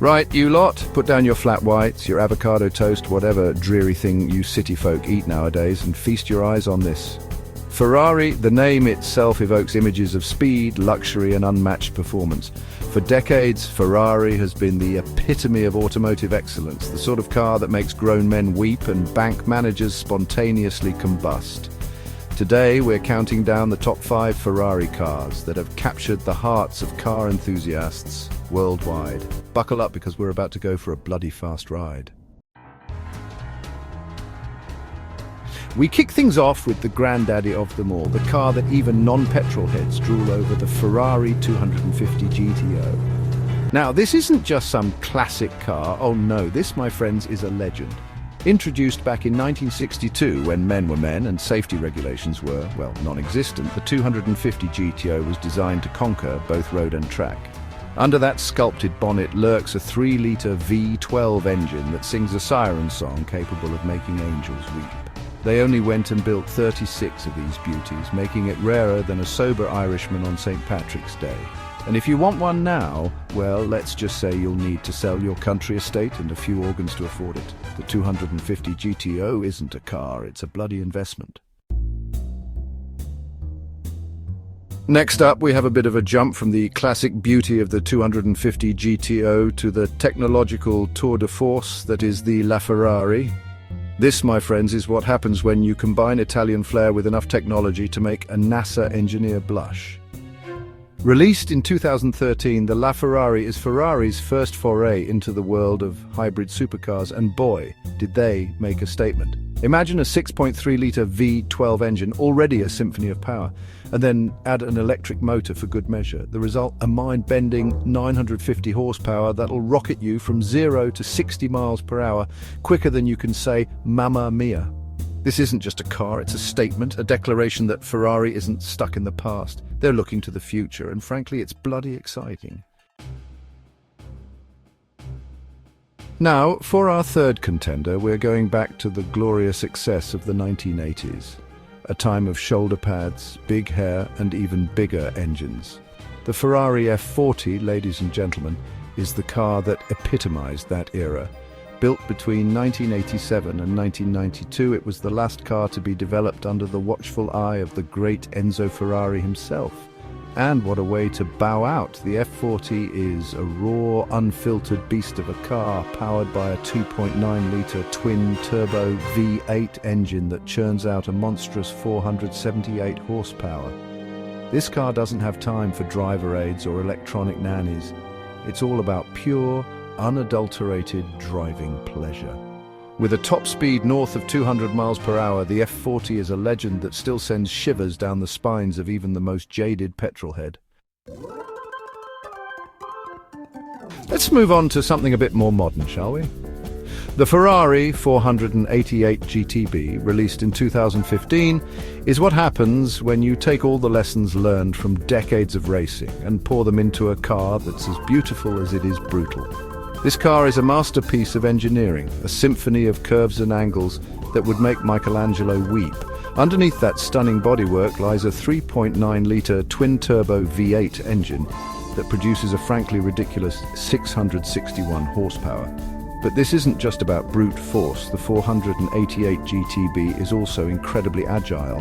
Right, you lot, put down your flat whites, your avocado toast, whatever dreary thing you city folk eat nowadays, and feast your eyes on this. Ferrari, the name itself evokes images of speed, luxury and unmatched performance. For decades, Ferrari has been the epitome of automotive excellence, the sort of car that makes grown men weep and bank managers spontaneously combust. Today, we're counting down the top 5 Ferrari cars that have captured the hearts of car enthusiasts worldwide. Buckle up because we're about to go for a bloody fast ride. We kick things off with the granddaddy of them all, the car that even non-petrol heads drool over, the Ferrari 250 GTO. Now, this isn't just some classic car. Oh no, this, my friends, is a legend. Introduced back in 1962 when men were men and safety regulations were, well, non-existent, the 250 GTO was designed to conquer both road and track. Under that sculpted bonnet lurks a 3-litre V12 engine that sings a siren song capable of making angels weep. They only went and built 36 of these beauties, making it rarer than a sober Irishman on St. Patrick's Day. And if you want one now, well, let's just say you'll need to sell your country estate and a few organs to afford it. The 250 GTO isn't a car, it's a bloody investment. Next up, we have a bit of a jump from the classic beauty of the 250 GTO to the technological tour de force that is the LaFerrari. This, my friends, is what happens when you combine Italian flair with enough technology to make a NASA engineer blush. Released in 2013, the LaFerrari is Ferrari's first foray into the world of hybrid supercars, and boy, did they make a statement. Imagine a 6.3-litre V12 engine, already a symphony of power, and then add an electric motor for good measure. The result, a mind-bending 950 horsepower that'll rocket you from 0 to 60 miles per hour quicker than you can say "Mamma Mia." This isn't just a car, it's a statement, a declaration that Ferrari isn't stuck in the past. They're looking to the future, and frankly, it's bloody exciting. Now, for our third contender, we're going back to the glorious success of the 1980s. A time of shoulder pads, big hair, and even bigger engines. The Ferrari F40, ladies and gentlemen, is the car that epitomized that era. Built between 1987 and 1992, it was the last car to be developed under the watchful eye of the great Enzo Ferrari himself. And what a way to bow out. The F40 is a raw, unfiltered beast of a car powered by a 2.9-litre twin-turbo V8 engine that churns out a monstrous 478 horsepower. This car doesn't have time for driver aids or electronic nannies. It's all about pure, unadulterated driving pleasure. With a top speed north of 200 miles per hour, the F40 is a legend that still sends shivers down the spines of even the most jaded petrolhead. Let's move on to something a bit more modern, shall we? The Ferrari 488 GTB, released in 2015, is what happens when you take all the lessons learned from decades of racing and pour them into a car that's as beautiful as it is brutal. This car is a masterpiece of engineering, a symphony of curves and angles that would make Michelangelo weep. Underneath that stunning bodywork lies a 3.9-litre twin-turbo V8 engine that produces a frankly ridiculous 661 horsepower. But this isn't just about brute force. The 488 GTB is also incredibly agile,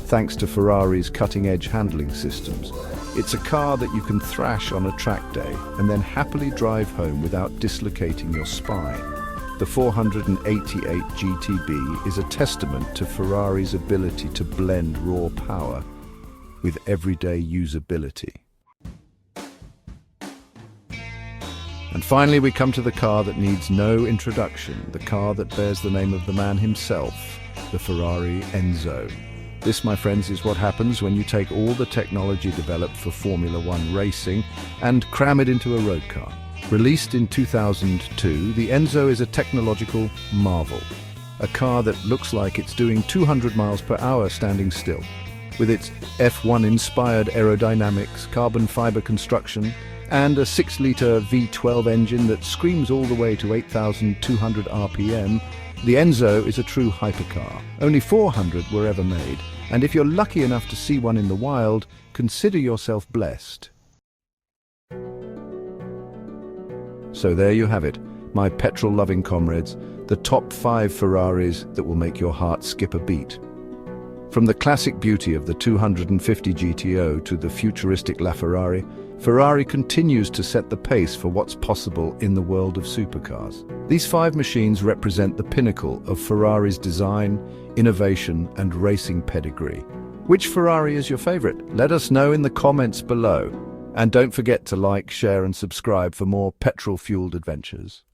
thanks to Ferrari's cutting-edge handling systems. It's a car that you can thrash on a track day and then happily drive home without dislocating your spine. The 488 GTB is a testament to Ferrari's ability to blend raw power with everyday usability. And finally, we come to the car that needs no introduction, the car that bears the name of the man himself, the Ferrari Enzo. This, my friends, is what happens when you take all the technology developed for Formula One racing and cram it into a road car. Released in 2002, the Enzo is a technological marvel. A car that looks like it's doing 200 miles per hour standing still. With its F1-inspired aerodynamics, carbon fiber construction, and a 6-litre V12 engine that screams all the way to 8,200 RPM, the Enzo is a true hypercar. Only 400 were ever made, and if you're lucky enough to see one in the wild, consider yourself blessed. So So there you have it, my petrol-loving comrades, the top 5 Ferraris that will make your heart skip a beat. From the classic beauty of the 250 GTO to the futuristic LaFerrari, Ferrari continues to set the pace for what's possible in the world of supercars. These 5 machines represent the pinnacle of Ferrari's design, innovation, and racing pedigree. Which Ferrari is your favorite? Let us know in the comments below. And don't forget to like, share, and subscribe for more petrol-fueled adventures.